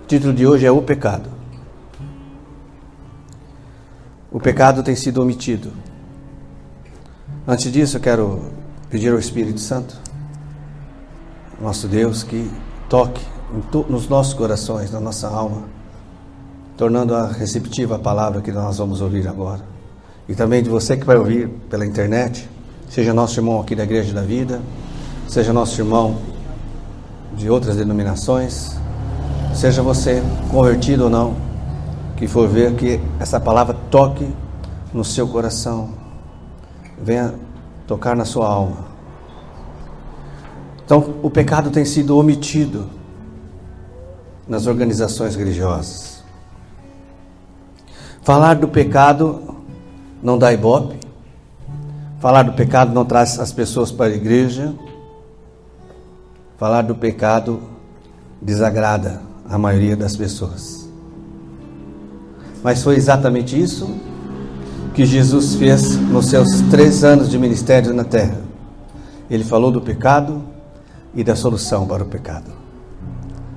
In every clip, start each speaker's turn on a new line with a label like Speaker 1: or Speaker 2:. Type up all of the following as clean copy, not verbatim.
Speaker 1: título de hoje é O Pecado. O pecado tem sido omitido. Antes disso, eu quero pedir ao Espírito Santo, nosso Deus, que toque nos nossos corações, na nossa alma, tornando-a receptiva a palavra que nós vamos ouvir agora. E também de você que vai ouvir pela internet, seja nosso irmão aqui da Igreja da Vida, seja nosso irmão de outras denominações, seja você convertido ou não, que for ver que essa palavra toque no seu coração, venha tocar na sua alma. Então, o pecado tem sido omitido nas organizações religiosas. Falar do pecado não dá ibope. Falar do pecado não traz as pessoas para a igreja. Falar do pecado desagrada a maioria das pessoas. Mas foi exatamente isso que Jesus fez nos seus 3 anos de ministério na terra. Ele falou do pecado e da solução para o pecado.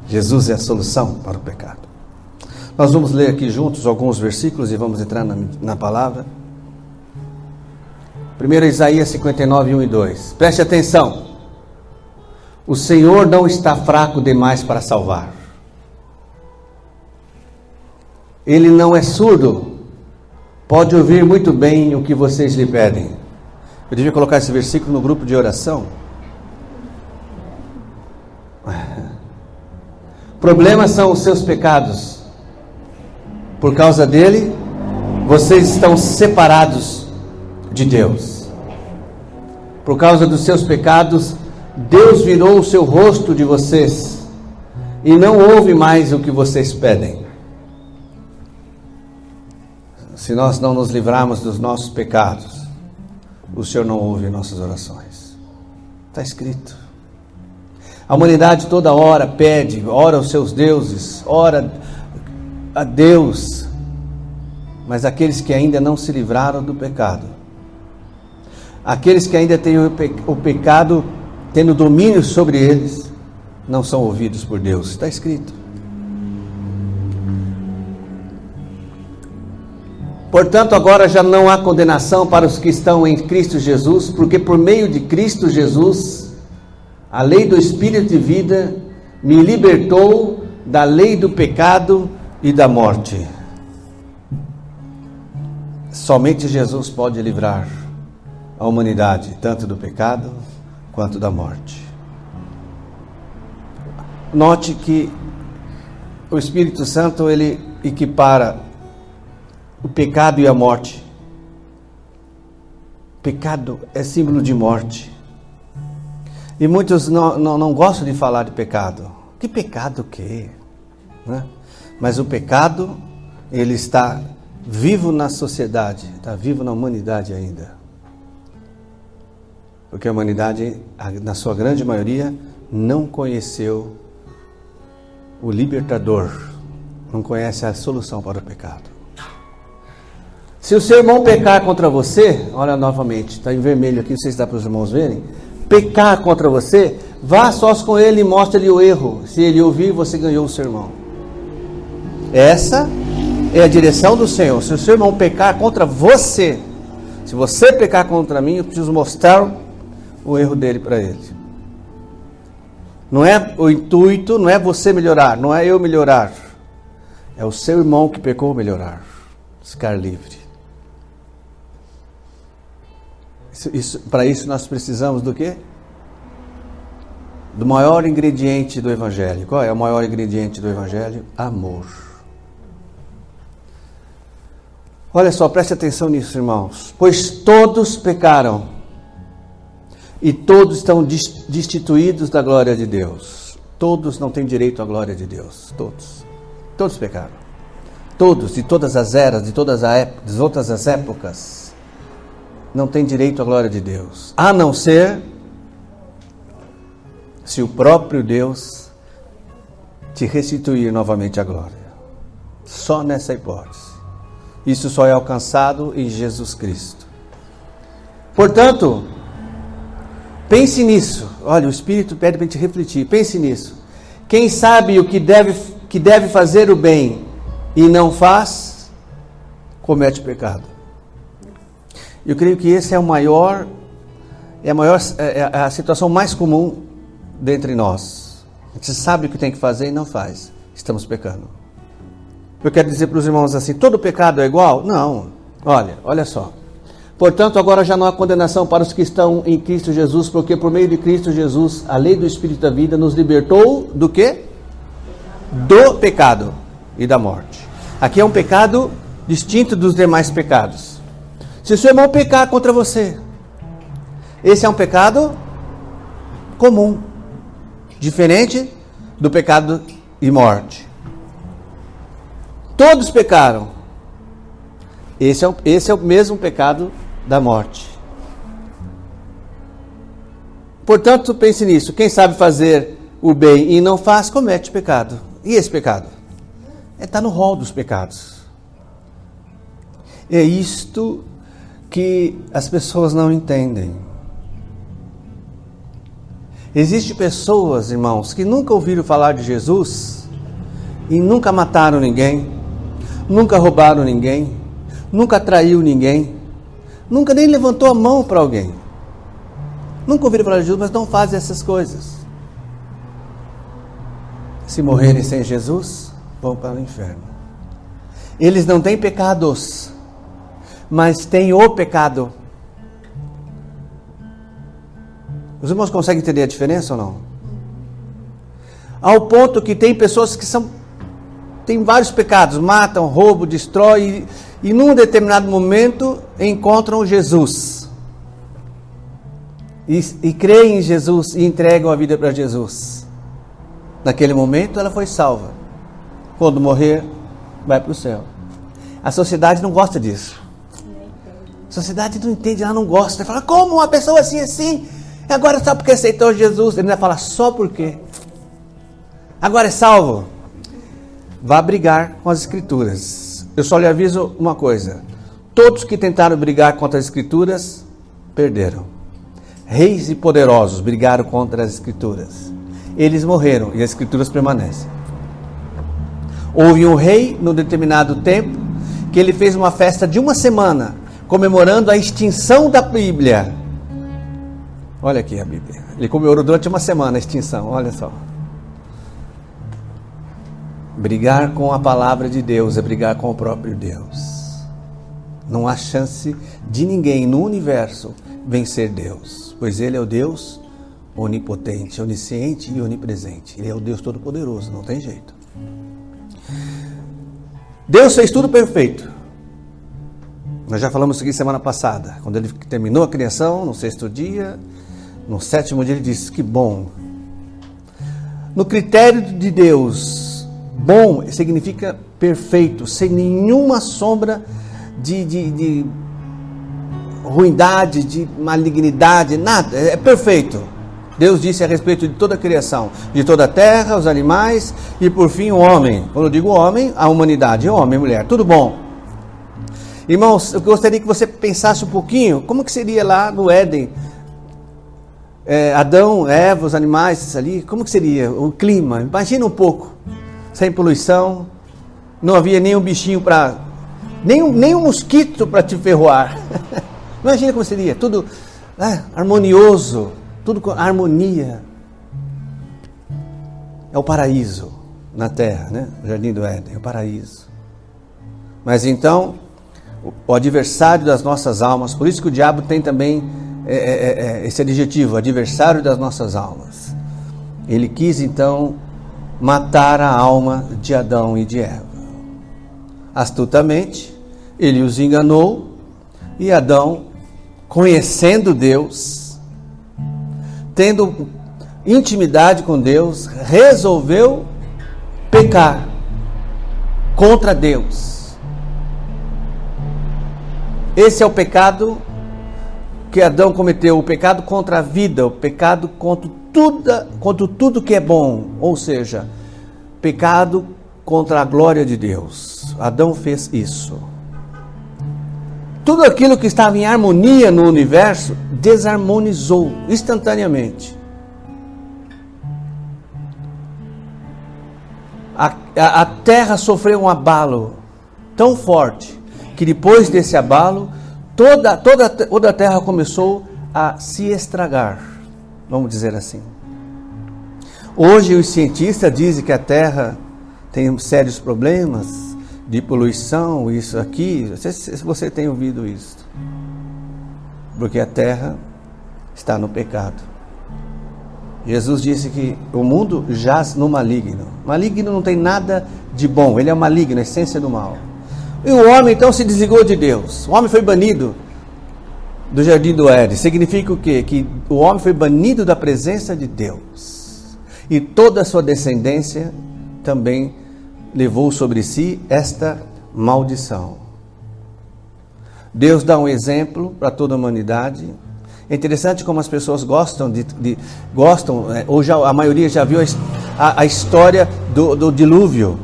Speaker 1: Jesus é a solução para o pecado. Nós vamos ler aqui juntos alguns versículos e vamos entrar na palavra. Primeiro, Isaías 59, 1 e 2. Preste atenção. O Senhor não está fraco demais para salvar. Ele não é surdo. Pode ouvir muito bem o que vocês lhe pedem. Eu devia colocar esse versículo no grupo de oração. Problemas são os seus pecados. Por causa dele, vocês estão separados de Deus. Por causa dos seus pecados, Deus virou o seu rosto de vocês e não ouve mais o que vocês pedem. Se nós não nos livrarmos dos nossos pecados, o Senhor não ouve nossas orações. Está escrito. A humanidade toda hora pede, ora aos seus deuses, ora a Deus, mas aqueles que ainda não se livraram do pecado, aqueles que ainda têm o pecado tendo domínio sobre eles, não são ouvidos por Deus. Está escrito. Portanto, agora já não há condenação para os que estão em Cristo Jesus, porque por meio de Cristo Jesus, a lei do Espírito de vida me libertou da lei do pecado e da morte. Somente Jesus pode livrar a humanidade, tanto do pecado quanto da morte. Note que o Espírito Santo, ele equipara o pecado e a morte. Pecado é símbolo de morte. E muitos não gostam de falar de pecado. Que pecado que é? Né? Mas o pecado, ele está vivo na sociedade, está vivo na humanidade ainda. Porque a humanidade, na sua grande maioria, não conheceu o libertador, não conhece a solução para o pecado. Se o seu irmão pecar contra você, olha novamente, está em vermelho aqui, não sei se dá para os irmãos verem. Pecar contra você, vá a sós com ele e mostre-lhe o erro. Se ele ouvir, você ganhou o seu irmão. Essa é a direção do Senhor. Se o seu irmão pecar contra você, se você pecar contra mim, eu preciso mostrar o erro dele para ele. Não é o intuito, não é você melhorar, não é eu melhorar. É o seu irmão que pecou melhorar, ficar livre. Para isso nós precisamos do quê? Do maior ingrediente do Evangelho. Qual é o maior ingrediente do Evangelho? Amor. Olha só, preste atenção nisso, irmãos. Pois todos pecaram e todos estão destituídos da glória de Deus. Todos não têm direito à glória de Deus. Todos pecaram. Todos, de todas as eras, de todas as épocas, não têm direito à glória de Deus. A não ser se o próprio Deus te restituir novamente a glória. Só nessa hipótese. Isso só é alcançado em Jesus Cristo. Portanto, pense nisso. Olha, o Espírito pede para a gente refletir. Pense nisso. Quem sabe o que deve que deve fazer o bem e não faz, comete pecado. Eu creio que esse é a situação mais comum dentre nós. A gente sabe o que tem que fazer e não faz. Estamos pecando. Eu quero dizer para os irmãos assim, todo pecado é igual? Não. Olha só. Portanto, agora já não há condenação para os que estão em Cristo Jesus, porque por meio de Cristo Jesus, a lei do Espírito da vida nos libertou do quê? Do pecado e da morte. Aqui é um pecado distinto dos demais pecados. Se o seu irmão pecar contra você, esse é um pecado comum, diferente do pecado e morte. Todos pecaram. Esse é o mesmo pecado da morte. Portanto, pense nisso. Quem sabe fazer o bem e não faz, comete pecado. E esse pecado? Está no rol dos pecados. É isto que as pessoas não entendem. Existem pessoas, irmãos, que nunca ouviram falar de Jesus e nunca mataram ninguém, nunca roubaram ninguém, nunca traiu ninguém, nunca nem levantou a mão para alguém. Nunca ouviram falar de Jesus, mas não fazem essas coisas. Se morrerem sem Jesus, vão para o inferno. Eles não têm pecados, mas têm o pecado. Os irmãos conseguem entender a diferença ou não? Ao ponto que tem pessoas que têm vários pecados, matam, roubam, destroem, e num determinado momento encontram Jesus. E creem em Jesus e entregam a vida para Jesus. Naquele momento ela foi salva. Quando morrer, vai para o céu. A sociedade não gosta disso. A sociedade não entende, ela não gosta. Ela fala, como uma pessoa assim, agora só porque aceitou Jesus? Ele vai falar, só porque? Agora é salvo? Vá brigar com as Escrituras. Eu só lhe aviso uma coisa. Todos que tentaram brigar contra as Escrituras, perderam. Reis e poderosos brigaram contra as Escrituras. Eles morreram e as Escrituras permanecem. Houve um rei, num determinado tempo, que ele fez uma festa de uma semana, comemorando a extinção da Bíblia. Olha aqui a Bíblia. Ele comemorou durante uma semana a extinção, olha só. Brigar com a palavra de Deus é brigar com o próprio Deus. Não há chance de ninguém no universo vencer Deus, pois Ele é o Deus onipotente, onisciente e onipresente. Ele é o Deus todo-poderoso, não tem jeito. Deus fez tudo perfeito. Nós já falamos isso aqui semana passada, quando Ele terminou a criação, no sexto dia, no sétimo dia Ele disse, que bom. No critério de Deus, bom significa perfeito, sem nenhuma sombra de ruindade, de malignidade, nada, é perfeito. Deus disse a respeito de toda a criação, de toda a terra, os animais e por fim o homem. Quando eu digo homem, a humanidade, homem, mulher, tudo bom. Irmãos, eu gostaria que você pensasse um pouquinho, como que seria lá no Éden? Adão, Eva, os animais ali, como que seria o clima? Imagina um pouco, sem poluição, não havia nenhum bichinho nem um mosquito para te ferroar. Imagina como seria, tudo harmonioso, tudo com harmonia. É o paraíso na terra, né? O jardim do Éden, é o paraíso. Mas então, o adversário das nossas almas, por isso que o diabo tem também esse adjetivo, adversário das nossas almas. Ele quis então matar a alma de Adão e de Eva. Astutamente, ele os enganou e Adão, conhecendo Deus, tendo intimidade com Deus, resolveu pecar contra Deus. Esse é o pecado que Adão cometeu, o pecado contra a vida, o pecado contra tudo que é bom, ou seja, pecado contra a glória de Deus. Adão fez isso. Tudo aquilo que estava em harmonia no universo desarmonizou instantaneamente. a terra sofreu um abalo tão forte que depois desse abalo, toda a terra começou a se estragar, vamos dizer assim. Hoje os cientistas dizem que a terra tem sérios problemas de poluição, isso aqui. Não sei se você tem ouvido isso. Porque a terra está no pecado. Jesus disse que o mundo jaz no maligno. Maligno não tem nada de bom, ele é o maligno, a essência do mal. E o homem então se desligou de Deus. O homem foi banido do jardim do Éden. Significa o quê? Que o homem foi banido da presença de Deus. E toda a sua descendência também levou sobre si esta maldição. Deus dá um exemplo para toda a humanidade. É interessante como as pessoas gostam hoje a maioria já viu a história do dilúvio.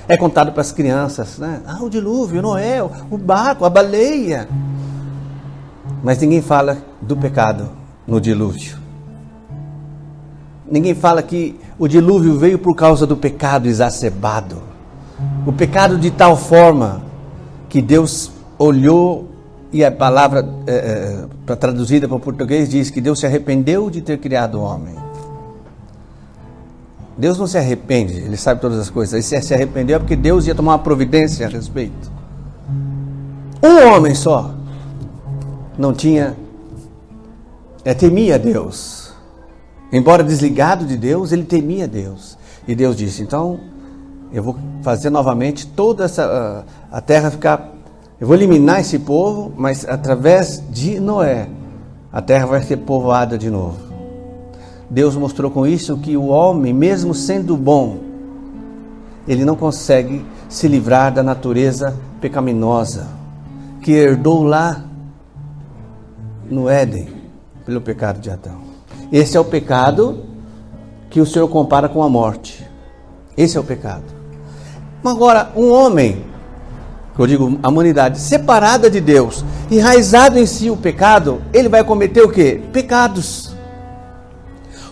Speaker 1: É contado para as crianças, né? O dilúvio, Noé, o barco, a baleia. Mas ninguém fala do pecado no dilúvio. Ninguém fala que o dilúvio veio por causa do pecado exacerbado. O pecado de tal forma que Deus olhou, e a palavra traduzida para o português diz que Deus se arrependeu de ter criado o homem. Deus não se arrepende, Ele sabe todas as coisas. Ele se arrependeu porque Deus ia tomar uma providência a respeito. Um homem só não tinha, temia a Deus. Embora desligado de Deus, ele temia Deus. E Deus disse, então, eu vou fazer novamente toda a terra ficar... Eu vou eliminar esse povo, mas através de Noé, a terra vai ser povoada de novo. Deus mostrou com isso que o homem, mesmo sendo bom, ele não consegue se livrar da natureza pecaminosa, que herdou lá no Éden, pelo pecado de Adão. Esse é o pecado que o Senhor compara com a morte. Esse é o pecado. Agora, um homem, que eu digo, a humanidade separada de Deus, enraizado em si o pecado, ele vai cometer o quê? Pecados.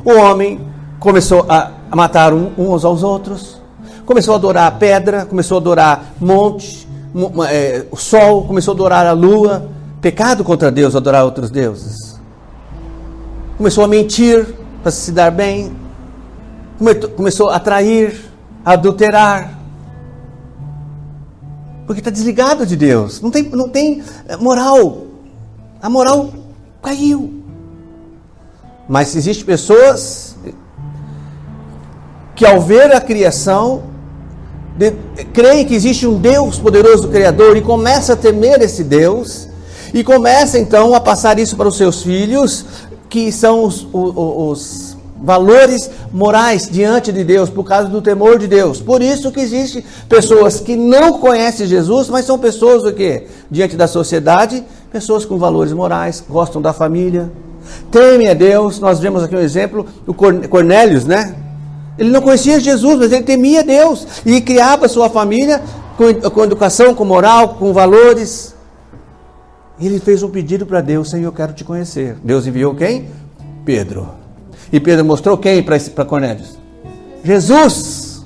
Speaker 1: O homem começou a matar uns aos outros, começou a adorar a pedra, começou a adorar monte, o sol, começou a adorar a lua. Pecado contra Deus, adorar outros deuses. Começou a mentir para se dar bem, começou a trair, a adulterar. Porque está desligado de Deus, não tem moral. A moral caiu. Mas existem pessoas que ao ver a criação, creem que existe um Deus poderoso Criador e começa a temer esse Deus, e começa então a passar isso para os seus filhos, que são os valores morais diante de Deus, por causa do temor de Deus. Por isso que existem pessoas que não conhecem Jesus, mas são pessoas o quê? Diante da sociedade, pessoas com valores morais, gostam da família, temem a Deus. Nós vemos aqui um exemplo, o Cornélios, né? Ele não conhecia Jesus, mas ele temia Deus e criava sua família com educação, com moral, com valores. E ele fez um pedido para Deus: Senhor, eu quero te conhecer. Deus enviou quem? Pedro. E Pedro mostrou quem para Cornélios? Jesus.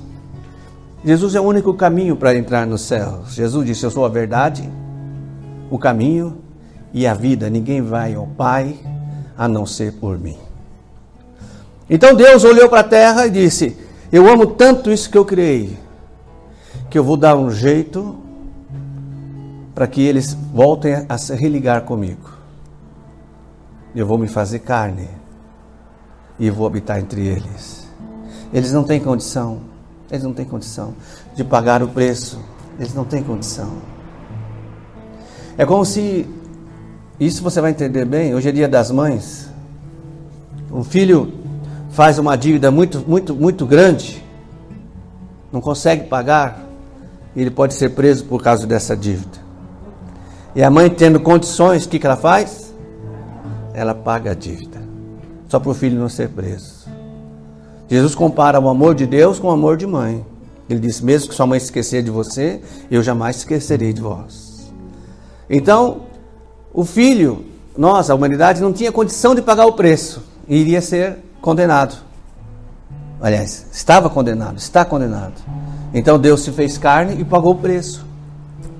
Speaker 1: Jesus é o único caminho para entrar no céu. Jesus disse: eu sou a verdade, o caminho e a vida. Ninguém vai ao Pai a não ser por mim. Então Deus olhou para a terra e disse: eu amo tanto isso que eu criei, que eu vou dar um jeito para que eles voltem a se religar comigo. Eu vou me fazer carne e vou habitar entre eles. Eles não têm condição, de pagar o preço. Eles não têm condição. É como se, isso você vai entender bem, hoje é dia das mães. Um filho faz uma dívida muito grande, não consegue pagar, e ele pode ser preso por causa dessa dívida. E a mãe, tendo condições, o que ela faz? Ela paga a dívida, só para o filho não ser preso. Jesus compara o amor de Deus com o amor de mãe. Ele disse: mesmo que sua mãe se esquecer de você, eu jamais esquecerei de vós. Então, o filho, nós, a humanidade, não tinha condição de pagar o preço, e iria ser condenado. Aliás, estava condenado, está condenado. Então Deus se fez carne e pagou o preço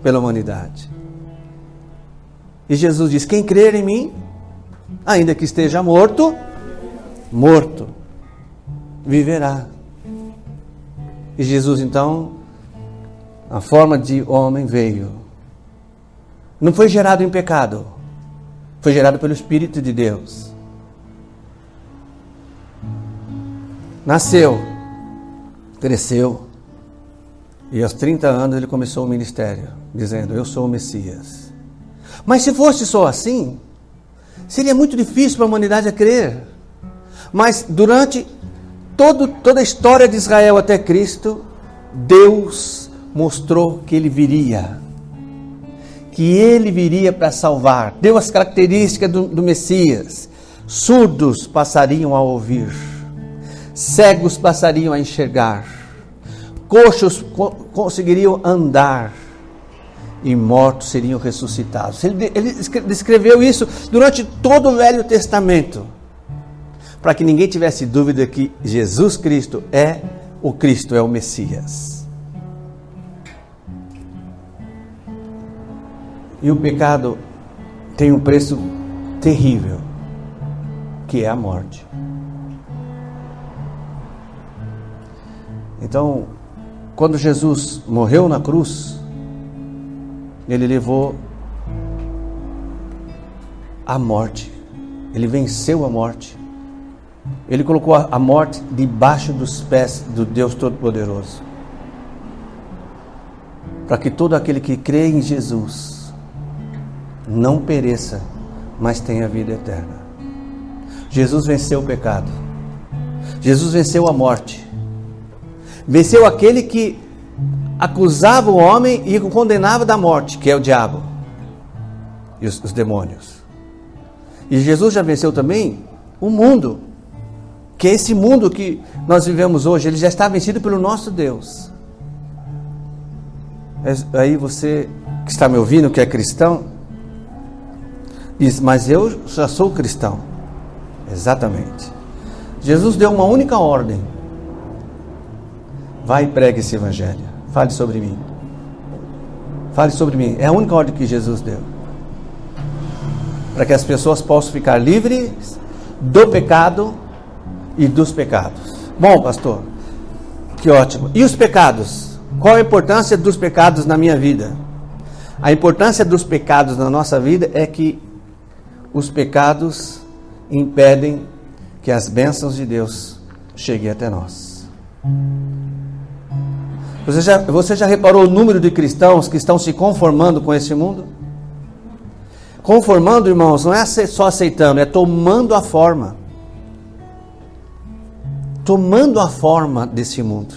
Speaker 1: pela humanidade. E Jesus diz: quem crer em mim, ainda que esteja morto, viverá. E Jesus então, a forma de homem veio. Não foi gerado em pecado, foi gerado pelo Espírito de Deus. Nasceu, cresceu, e aos 30 anos ele começou o ministério, dizendo: eu sou o Messias. Mas se fosse só assim, seria muito difícil para a humanidade a crer. Mas durante toda a história de Israel até Cristo, Deus mostrou que Ele viria. Que Ele viria para salvar. Deu as características do Messias. Surdos passariam a ouvir. Cegos passariam a enxergar. Coxos conseguiriam andar. E mortos seriam ressuscitados. Ele descreveu isso durante todo o Velho Testamento, para que ninguém tivesse dúvida que Jesus Cristo é o Cristo, é o Messias. E o pecado tem um preço terrível, que é a morte. Então, quando Jesus morreu na cruz, Ele levou a morte. Ele venceu a morte. Ele colocou a morte debaixo dos pés do Deus Todo-Poderoso. Para que todo aquele que crê em Jesus não pereça, mas tenha vida eterna. Jesus venceu o pecado. Jesus venceu a morte. Venceu aquele que acusava o homem e o condenava da morte, que é o diabo e os demônios. E Jesus já venceu também o mundo, que é esse mundo que nós vivemos hoje. Ele já está vencido pelo nosso Deus. Aí você que está me ouvindo, que é cristão, diz: mas eu já sou cristão. Exatamente. Jesus deu uma única ordem: vai e pregue esse evangelho. Fale sobre mim. Fale sobre mim. É a única ordem que Jesus deu. Para que as pessoas possam ficar livres do pecado e dos pecados. Bom, pastor, que ótimo. E os pecados? Qual a importância dos pecados na minha vida? A importância dos pecados na nossa vida é que os pecados impedem que as bênçãos de Deus cheguem até nós. Você já reparou o número de cristãos que estão se conformando com esse mundo? Conformando, irmãos, não é só aceitando, é tomando a forma. Tomando a forma desse mundo.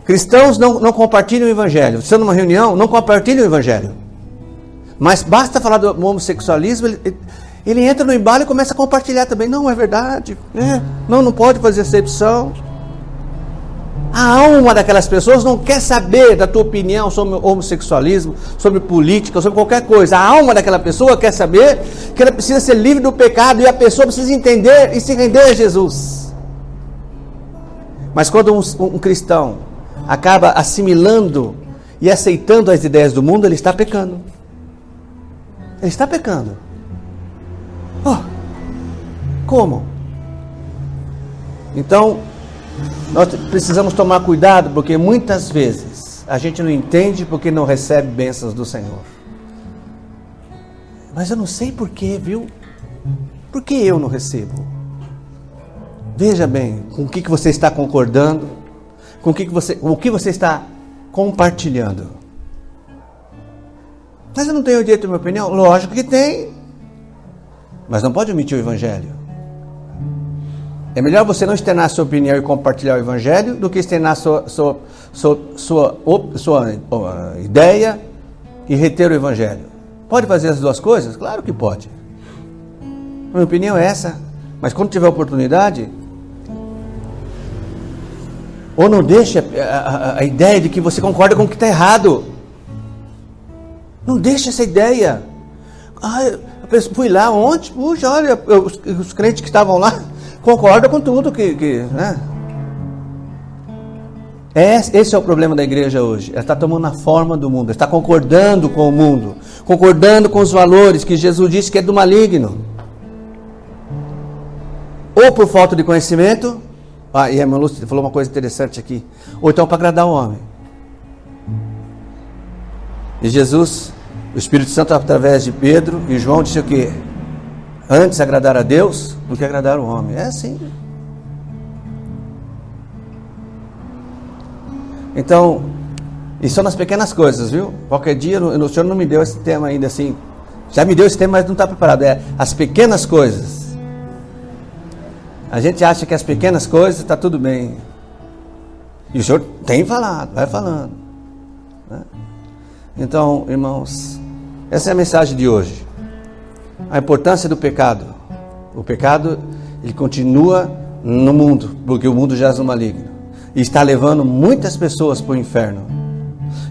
Speaker 1: Cristãos não compartilham o evangelho. Você numa reunião, não compartilham o evangelho. Mas basta falar do homossexualismo, ele entra no embalo e começa a compartilhar também. Não, é verdade. Não pode fazer exceção. A alma daquelas pessoas não quer saber da tua opinião sobre homossexualismo, sobre política, sobre qualquer coisa. A alma daquela pessoa quer saber que ela precisa ser livre do pecado e a pessoa precisa entender e se render a Jesus. Mas quando um cristão acaba assimilando e aceitando as ideias do mundo, ele está pecando. Ele está pecando. Como? Então, nós precisamos tomar cuidado, porque muitas vezes a gente não entende porque não recebe bênçãos do Senhor. Mas eu não sei porquê, viu? Por que eu não recebo? Veja bem, com o que você está concordando, com o que você está compartilhando. Mas eu não tenho direito à minha opinião? Lógico que tem. Mas não pode omitir o evangelho. É melhor você não externar a sua opinião e compartilhar o evangelho do que externar sua ideia e reter o evangelho. Pode fazer as duas coisas? Claro que pode. A minha opinião é essa. Mas quando tiver oportunidade, ou não deixe a ideia de que você concorda com o que está errado. Não deixe essa ideia. Fui lá ontem, puxa, olha, os crentes que estavam lá concordam com tudo que né? Esse é o problema da igreja hoje. Ela está tomando a forma do mundo, está concordando com o mundo, concordando com os valores que Jesus disse que é do maligno. Ou por falta de conhecimento, e a irmã Lúcia falou uma coisa interessante aqui, ou então para agradar o homem. E Jesus, o Espírito Santo através de Pedro e João disse o quê? Antes agradar a Deus do que agradar o homem. É assim. Então, e são nas pequenas coisas, viu? Qualquer dia, o Senhor não me deu esse tema ainda assim. Já me deu esse tema, mas não está preparado. É as pequenas coisas. A gente acha que as pequenas coisas está tudo bem. E o Senhor tem falado, vai falando. Né? Então, irmãos, essa é a mensagem de hoje. A importância do pecado. O pecado, ele continua no mundo, porque o mundo jaz no maligno. E está levando muitas pessoas para o inferno.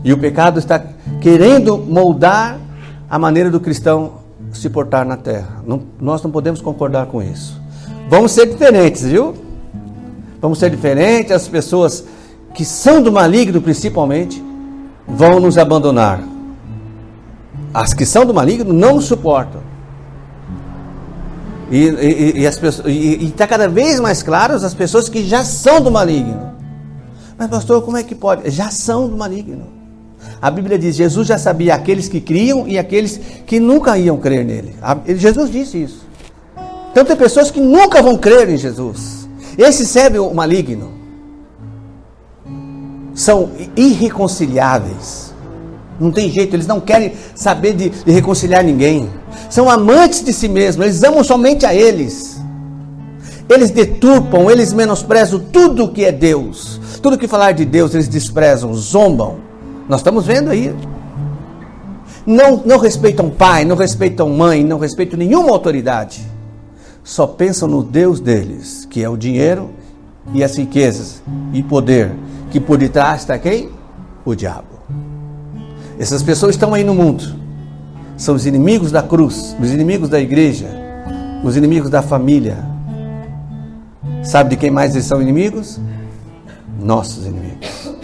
Speaker 1: E o pecado está querendo moldar a maneira do cristão se portar na terra. Nós não podemos concordar com isso. Vamos ser diferentes, viu? Vamos ser diferentes. As pessoas que são do maligno, principalmente, vão nos abandonar. As que são do maligno não nos suportam. E está cada vez mais claro as pessoas que já são do maligno. Mas pastor, como é que pode? Já são do maligno. A Bíblia diz, Jesus já sabia aqueles que criam e aqueles que nunca iam crer nele. Jesus disse isso. Então tem pessoas que nunca vão crer em Jesus. Esses servem o maligno. São irreconciliáveis. Não tem jeito, eles não querem saber de reconciliar ninguém. São amantes de si mesmos, eles amam somente a eles. Eles deturpam, eles menosprezam tudo que é Deus. Tudo que falar de Deus, eles desprezam, zombam. Nós estamos vendo aí. Não respeitam pai, não respeitam mãe, não respeitam nenhuma autoridade. Só pensam no Deus deles, que é o dinheiro e as riquezas e poder. Que por detrás está quem? O diabo. Essas pessoas estão aí no mundo. São os inimigos da cruz, os inimigos da igreja, os inimigos da família. Sabe de quem mais eles são inimigos? Nossos inimigos.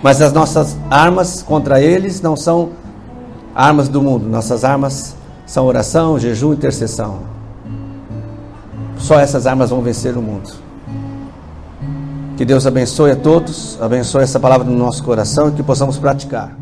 Speaker 1: Mas as nossas armas contra eles não são armas do mundo. Nossas armas são oração, jejum e intercessão. Só essas armas vão vencer o mundo. Que Deus abençoe a todos, abençoe essa palavra no nosso coração e que possamos praticar.